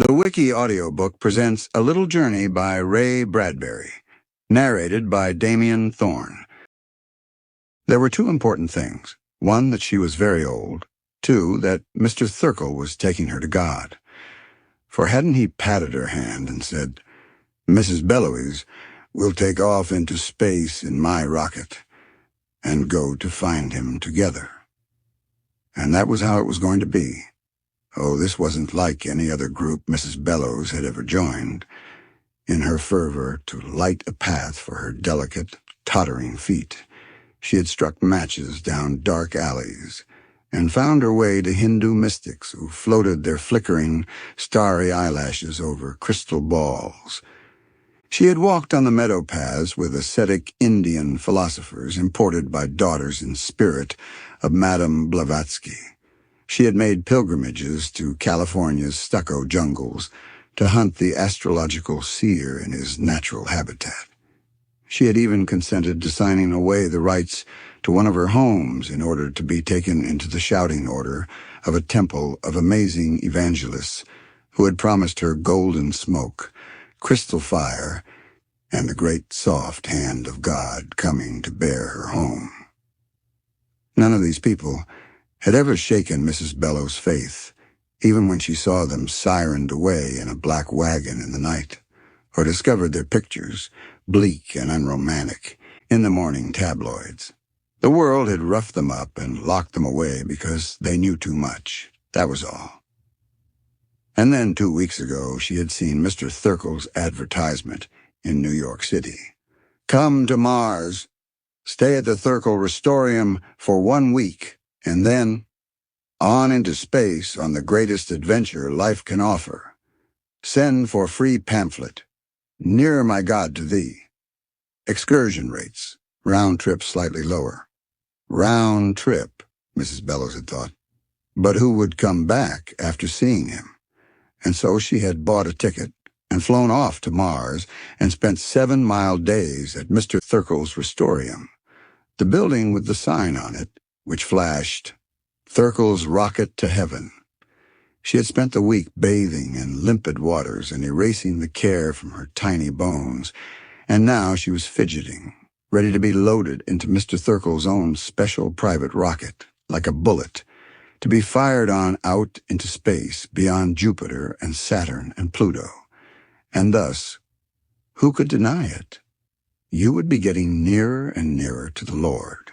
The Wiki audiobook presents A Little Journey by Ray Bradbury, narrated by Damien Thorne. There were two important things. One, that she was very old. Two, that Mr. Thurkell was taking her to God. For hadn't he patted her hand and said, "Mrs. Bellows, we'll take off into space in my rocket and go to find him together." And that was how it was going to be. Oh, this wasn't like any other group Mrs. Bellows had ever joined. In her fervor to light a path for her delicate, tottering feet, she had struck matches down dark alleys and found her way to Hindu mystics who floated their flickering, starry eyelashes over crystal balls. She had walked on the meadow paths with ascetic Indian philosophers imported by daughters in spirit of Madame Blavatsky. She had made pilgrimages to California's stucco jungles to hunt the astrological seer in his natural habitat. She had even consented to signing away the rights to one of her homes in order to be taken into the shouting order of a temple of amazing evangelists who had promised her golden smoke, crystal fire, and the great soft hand of God coming to bear her home. None of these people had ever shaken Mrs. Bellows' faith, even when she saw them sirened away in a black wagon in the night, or discovered their pictures, bleak and unromantic, in the morning tabloids. The world had roughed them up and locked them away because they knew too much. That was all. And then 2 weeks ago she had seen Mr. Thurkell's advertisement in New York City. "Come to Mars. Stay at the Thurkell Restorium for 1 week. And then, on into space on the greatest adventure life can offer. Send for free pamphlet. Nearer my God to thee. Excursion rates. Round trip slightly lower." Round trip, Mrs. Bellows had thought. But who would come back after seeing him? And so she had bought a ticket and flown off to Mars and spent 7-mile days at Mr. Thurkell's Restorium, the building with the sign on it, which flashed, "Thurkell's Rocket to Heaven." She had spent the week bathing in limpid waters and erasing the care from her tiny bones, and now she was fidgeting, ready to be loaded into Mr. Thurkell's own special private rocket, like a bullet, to be fired on out into space beyond Jupiter and Saturn and Pluto. And thus, who could deny it? You would be getting nearer and nearer to the Lord.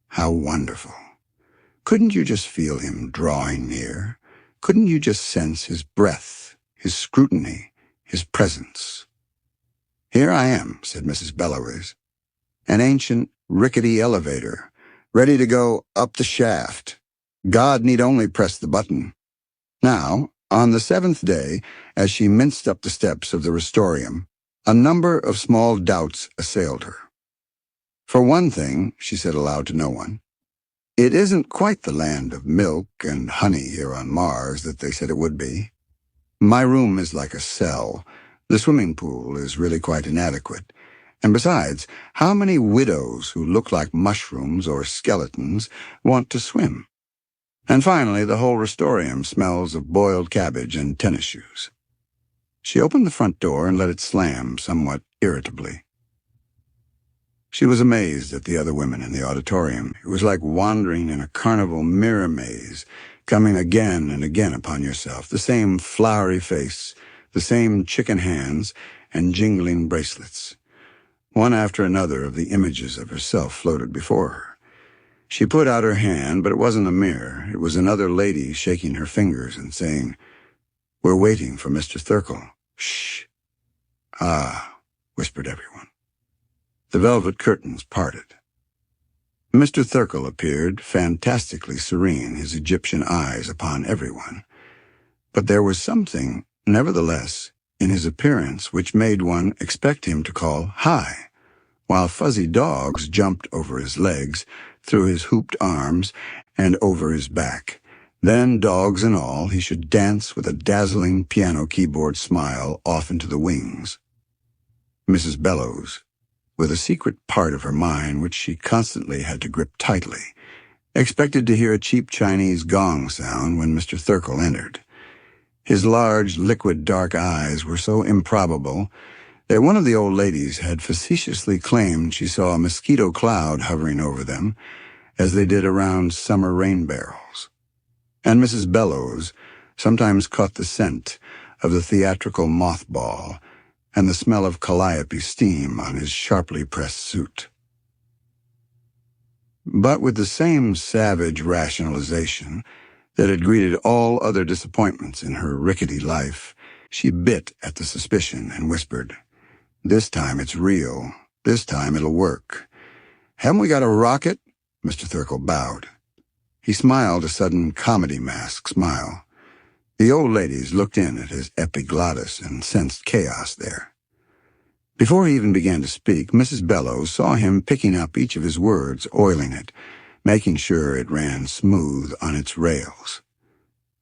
How wonderful. Couldn't you just feel him drawing near? Couldn't you just sense his breath, his scrutiny, his presence? "Here I am," said Mrs. Bellows. "An ancient, rickety elevator, ready to go up the shaft. God need only press the button." Now, on the 7th day, as she minced up the steps of the Restorium, a number of small doubts assailed her. "For one thing," she said aloud to no one, "it isn't quite the land of milk and honey here on Mars that they said it would be. My room is like a cell. The swimming pool is really quite inadequate. And besides, how many widows who look like mushrooms or skeletons want to swim? And finally, the whole Restorium smells of boiled cabbage and tennis shoes." She opened the front door and let it slam somewhat irritably. She was amazed at the other women in the auditorium. It was like wandering in a carnival mirror maze, coming again and again upon yourself, the same flowery face, the same chicken hands, and jingling bracelets. One after another of the images of herself floated before her. She put out her hand, but it wasn't a mirror. It was another lady shaking her fingers and saying, "We're waiting for Mr. Thurkell." "Shh." "Ah," whispered everyone. The velvet curtains parted. Mr. Thurkell appeared, fantastically serene, his Egyptian eyes upon everyone. But there was something, nevertheless, in his appearance which made one expect him to call "Hi," while fuzzy dogs jumped over his legs, through his hooped arms, and over his back. Then, dogs and all, he should dance with a dazzling piano keyboard smile off into the wings. Mrs. Bellows, with a secret part of her mind which she constantly had to grip tightly, expected to hear a cheap Chinese gong sound when Mr. Thurkell entered. His large, liquid dark eyes were so improbable that one of the old ladies had facetiously claimed she saw a mosquito cloud hovering over them as they did around summer rain barrels. And Mrs. Bellows sometimes caught the scent of the theatrical mothball and the smell of calliope steam on his sharply pressed suit. But with the same savage rationalization that had greeted all other disappointments in her rickety life, she bit at the suspicion and whispered, "This time it's real. This time it'll work. Haven't we got a rocket?" Mr. Thurkell bowed. He smiled a sudden comedy mask smile. The old ladies looked in at his epiglottis and sensed chaos there. Before he even began to speak, Mrs. Bellows saw him picking up each of his words, oiling it, making sure it ran smooth on its rails.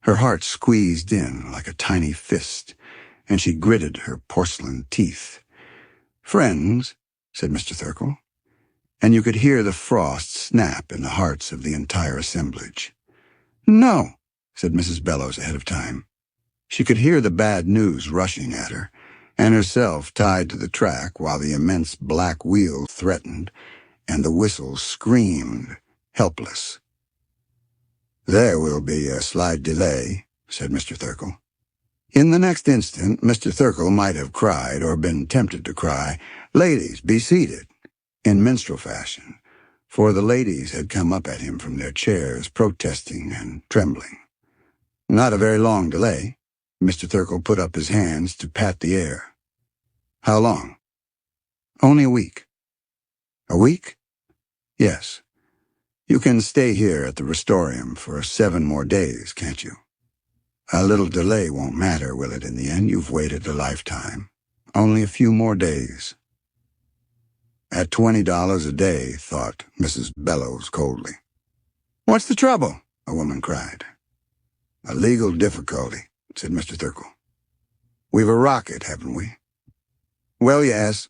Her heart squeezed in like a tiny fist, and she gritted her porcelain teeth. "Friends," said Mr. Thurkell, and you could hear the frost snap in the hearts of the entire assemblage. "No," said Mrs. Bellows ahead of time. She could hear the bad news rushing at her, and herself tied to the track while the immense black wheel threatened, and the whistle screamed, helpless. "There will be a slight delay," said Mr. Thurkell. In the next instant, Mr. Thurkell might have cried, or been tempted to cry, "Ladies, be seated," in minstrel fashion, for the ladies had come up at him from their chairs, protesting and trembling. Not a very long delay. Mr. Thurkell put up his hands to pat the air. "How long?" "Only a week." "A week?" "Yes. You can stay here at the Restorium for 7 more days, can't you? A little delay won't matter, will it, in the end? You've waited a lifetime. Only a few more days." At $20 a day, thought Mrs. Bellows coldly. "What's the trouble?" a woman cried. "A legal difficulty," said Mr. Thurkell. "We've a rocket, haven't we?" "Well, yes.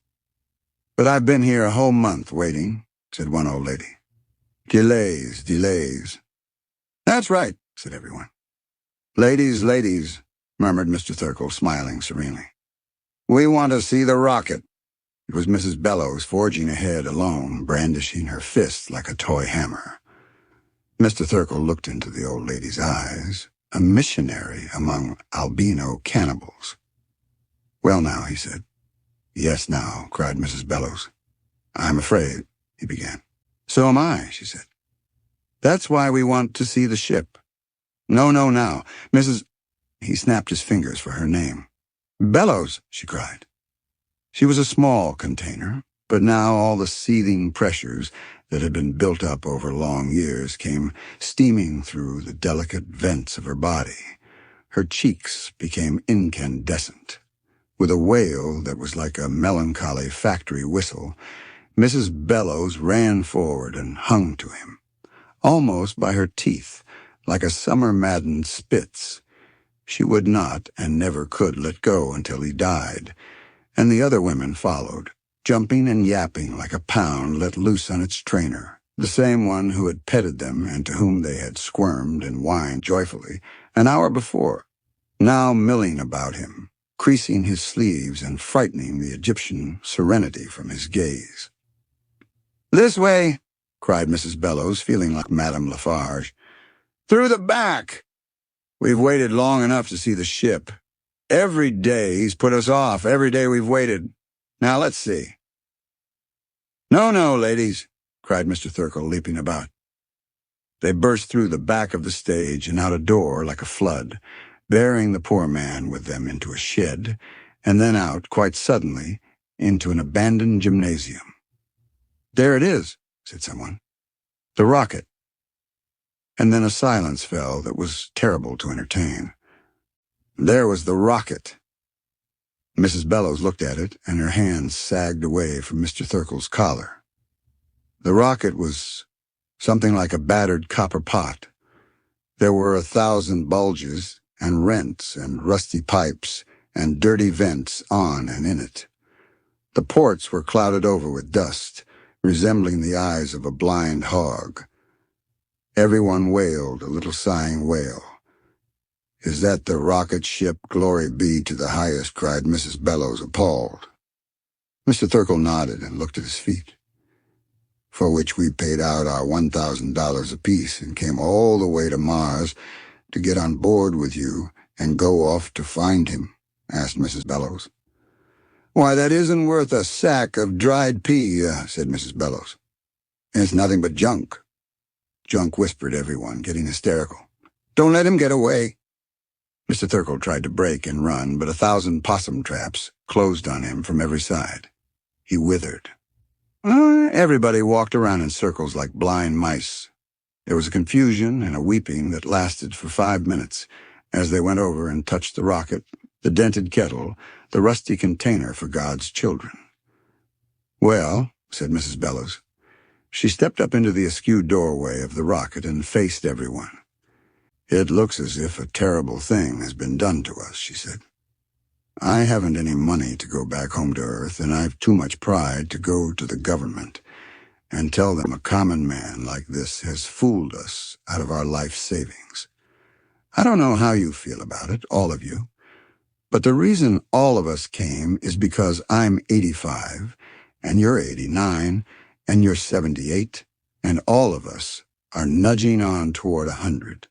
But I've been here a whole month waiting," said one old lady. "Delays, delays." "That's right," said everyone. "Ladies, ladies," murmured Mr. Thurkell, smiling serenely. "We want to see the rocket." It was Mrs. Bellows forging ahead alone, brandishing her fist like a toy hammer. Mr. Thurkell looked into the old lady's eyes, a missionary among albino cannibals. "Well now," he said. "Yes now," cried Mrs. Bellows. "I'm afraid," he began. "So am I," she said. "That's why we want to see the ship." "No, no, now, Mrs. He snapped his fingers for her name. "Bellows," she cried. She was a small container, but now all the seething pressures that had been built up over long years came steaming through the delicate vents of her body. Her cheeks became incandescent. With a wail that was like a melancholy factory whistle, Mrs. Bellows ran forward and hung to him, almost by her teeth, like a summer-maddened Spitz. She would not and never could let go until he died, and the other women followed, jumping and yapping like a pound let loose on its trainer, the same one who had petted them and to whom they had squirmed and whined joyfully an hour before, now milling about him, creasing his sleeves and frightening the Egyptian serenity from his gaze. "This way," cried Mrs. Bellows, feeling like Madame Lafarge. "Through the back. We've waited long enough to see the ship. Every day he's put us off, every day we've waited. Now let's see." "No, no, ladies," cried Mr. Thurkell, leaping about. They burst through the back of the stage and out a door like a flood, bearing the poor man with them into a shed, and then out, quite suddenly, into an abandoned gymnasium. "There it is," said someone. "The rocket." And then a silence fell that was terrible to entertain. There was the rocket. Mrs. Bellows looked at it, and her hands sagged away from Mr. Thurkell's collar. The rocket was something like a battered copper pot. There were 1,000 bulges and rents and rusty pipes and dirty vents on and in it. The ports were clouded over with dust, resembling the eyes of a blind hog. Everyone wailed a little sighing wail. "Is that the rocket ship Glory Be to the Highest?" cried Mrs. Bellows, appalled. Mr. Thurkell nodded and looked at his feet. "For which we paid out our $1,000 apiece and came all the way to Mars to get on board with you and go off to find him?" asked Mrs. Bellows. "Why, that isn't worth a sack of dried pea," said Mrs. Bellows. "It's nothing but junk." "Junk," whispered everyone, getting hysterical. "Don't let him get away." Mr. Thurkell tried to break and run, but 1,000 possum traps closed on him from every side. He withered. Everybody walked around in circles like blind mice. There was a confusion and a weeping that lasted for 5 minutes as they went over and touched the rocket, the dented kettle, the rusty container for God's children. "Well," said Mrs. Bellows. She stepped up into the askew doorway of the rocket and faced everyone. "It looks as if a terrible thing has been done to us," she said. "I haven't any money to go back home to Earth, and I've too much pride to go to the government and tell them a common man like this has fooled us out of our life savings. I don't know how you feel about it, all of you, but the reason all of us came is because I'm 85, and you're 89, and you're 78, and all of us are nudging on toward 100.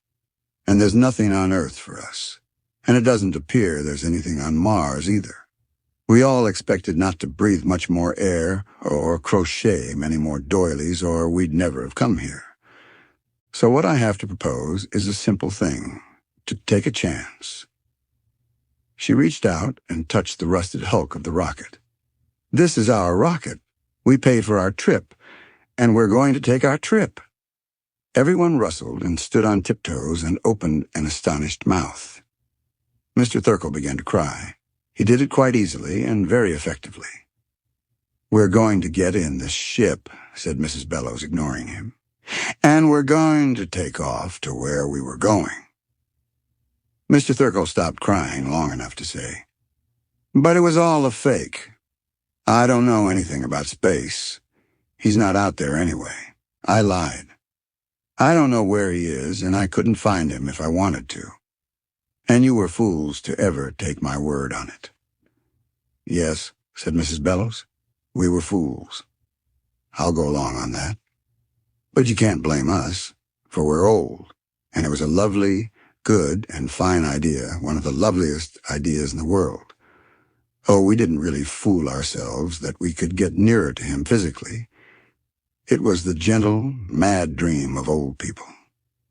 And there's nothing on Earth for us, and it doesn't appear there's anything on Mars either. We all expected not to breathe much more air or crochet many more doilies, or we'd never have come here. So what I have to propose is a simple thing, to take a chance." She reached out and touched the rusted hulk of the rocket. "This is our rocket. We paid for our trip, and we're going to take our trip." Everyone rustled and stood on tiptoes and opened an astonished mouth. Mr. Thurkell began to cry. He did it quite easily and very effectively. "We're going to get in this ship," said Mrs. Bellows, ignoring him, "and we're going to take off to where we were going." Mr. Thurkell stopped crying long enough to say, "But it was all a fake. I don't know anything about space. He's not out there anyway. I lied. I don't know where he is, and I couldn't find him if I wanted to. And you were fools to ever take my word on it." "Yes," said Mrs. Bellows, "we were fools. I'll go along on that. But you can't blame us, for we're old, and it was a lovely, good, and fine idea, one of the loveliest ideas in the world. Oh, we didn't really fool ourselves that we could get nearer to him physically. It was the gentle, mad dream of old people,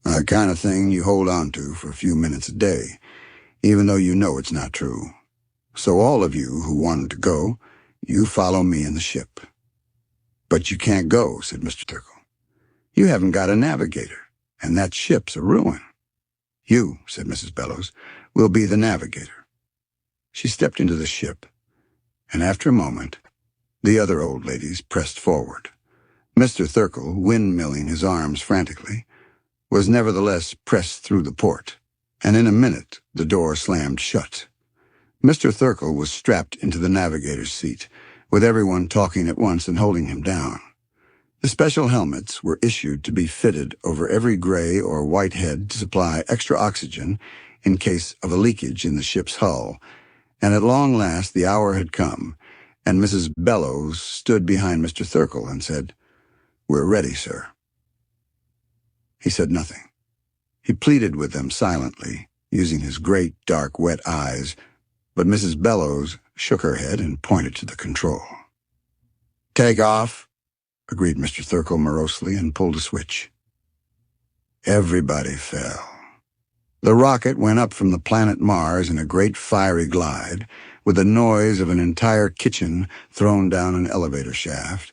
a kind of thing you hold on to for a few minutes a day, even though you know it's not true. So all of you who wanted to go, you follow me in the ship." "But you can't go," said Mr. Thurkell. "You haven't got a navigator, and that ship's a ruin." "You," said Mrs. Bellows, "will be the navigator." She stepped into the ship, and after a moment, the other old ladies pressed forward. Mr. Thurkell, windmilling his arms frantically, was nevertheless pressed through the port, and in a minute the door slammed shut. Mr. Thurkell was strapped into the navigator's seat, with everyone talking at once and holding him down. The special helmets were issued to be fitted over every gray or white head to supply extra oxygen in case of a leakage in the ship's hull, and at long last the hour had come, and Mrs. Bellows stood behind Mr. Thurkell and said, "We're ready, sir." He said nothing. He pleaded with them silently, using his great, dark, wet eyes, but Mrs. Bellows shook her head and pointed to the control. "Take off," agreed Mr. Thurkell morosely, and pulled a switch. Everybody fell. The rocket went up from the planet Mars in a great fiery glide, with the noise of an entire kitchen thrown down an elevator shaft,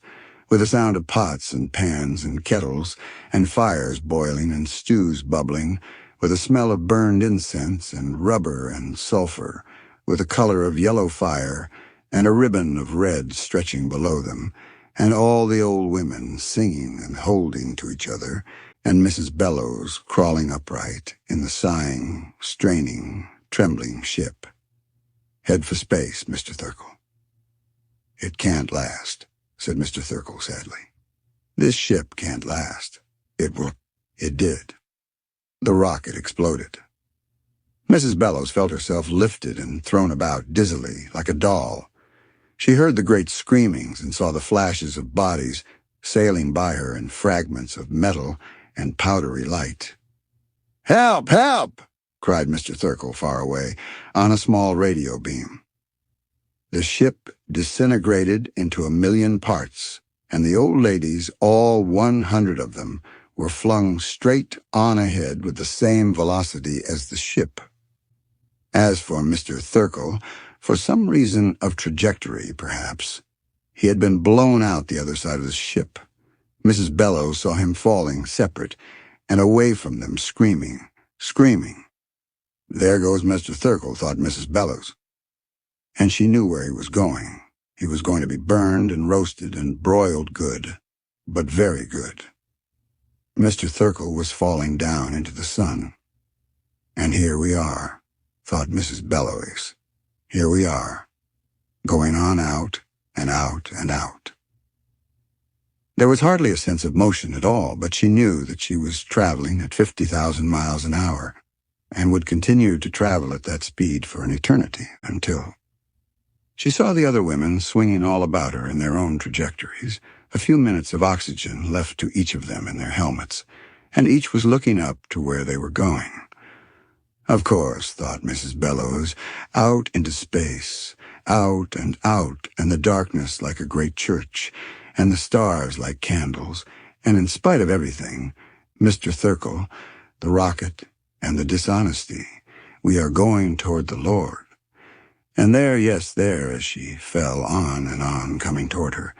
with the sound of pots and pans and kettles, and fires boiling and stews bubbling, with a smell of burned incense and rubber and sulfur, with the color of yellow fire and a ribbon of red stretching below them, and all the old women singing and holding to each other, and Mrs. Bellows crawling upright in the sighing, straining, trembling ship. "Head for space, Mr. Thurkell." "It can't last," said Mr. Thurkell sadly. "This ship can't last. It will." It did. The rocket exploded. Mrs. Bellows felt herself lifted and thrown about dizzily, like a doll. She heard the great screamings and saw the flashes of bodies sailing by her in fragments of metal and powdery light. "Help! Help!" cried Mr. Thurkell far away, on a small radio beam. The ship disintegrated into 1,000,000 parts, and the old ladies, all 100 of them, were flung straight on ahead with the same velocity as the ship. As for Mr. Thurkell, for some reason of trajectory, perhaps, he had been blown out the other side of the ship. Mrs. Bellows saw him falling separate and away from them, screaming. "There goes Mr. Thurkell," thought Mrs. Bellows. And she knew where he was going. He was going to be burned and roasted and broiled good, but very good. Mr. Thurkell was falling down into the sun. And here we are, thought Mrs. Bellows. Here we are, going on out and out and out. There was hardly a sense of motion at all, but she knew that she was traveling at 50,000 miles an hour and would continue to travel at that speed for an eternity until... She saw the other women swinging all about her in their own trajectories, a few minutes of oxygen left to each of them in their helmets, and each was looking up to where they were going. Of course, thought Mrs. Bellows, out into space, out, and the darkness like a great church, and the stars like candles, and in spite of everything, Mr. Thurkell, the rocket, and the dishonesty, we are going toward the Lord. And there, yes, there, as she fell on and on, coming toward her,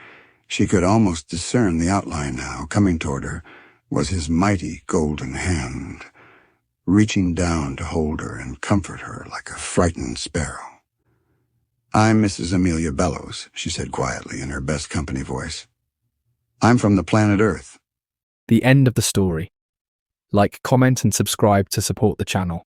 she could almost discern the outline now. Coming toward her was his mighty golden hand, reaching down to hold her and comfort her like a frightened sparrow. "I'm Mrs. Amelia Bellows," she said quietly in her best company voice. "I'm from the planet Earth." The end of the story. Like, comment, and subscribe to support the channel.